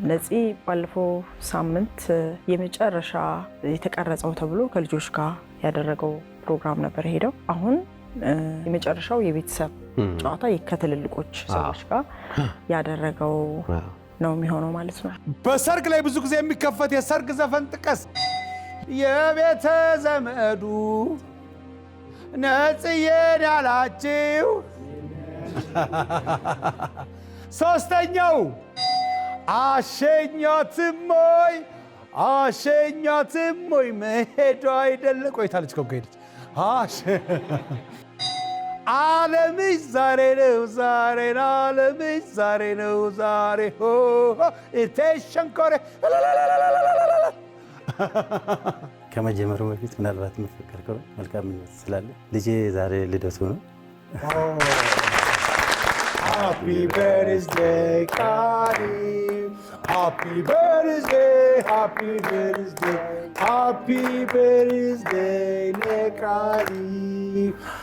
ነፂ ባለፈው ሳምንት የመጨረሻ የተቀረጸው ተብሎ ከልጆች ጋር ያደረገው ፕሮግራም ነበር ሄደው አሁን የመጨረሻው የቤተሰብ ጨዋታ ከትልልቆች ሰዎች ጋር ያደረገው ነው የሚሆነው ማለት ነው። በሰርግ ላይ ብዙ ጊዜ የሚከፈት የሰርግ ዘፈን ጥቀስ። የቤተ ዘመዱ ነጽዬን ያላችሁ ሶስተኛው አሸኛትሞይ አሸኛትሞይ መሄዷ አይደለ ቆይታለች እኮ ሄደች። ዓለምሽ ዛሬ ነው ዛሬ ነው ዓለምሽ ዛሬ ነው ዛሬ ሆ እቴሸንኮሬ ከመጀመሩ በፊት ምናልባት መፈቀር ከሆነ መልካም ስላለ ልጄ ዛሬ ልደቱ ነው። Happy birthday Karim, happy birthday, happy birthday, happy birthday Karim,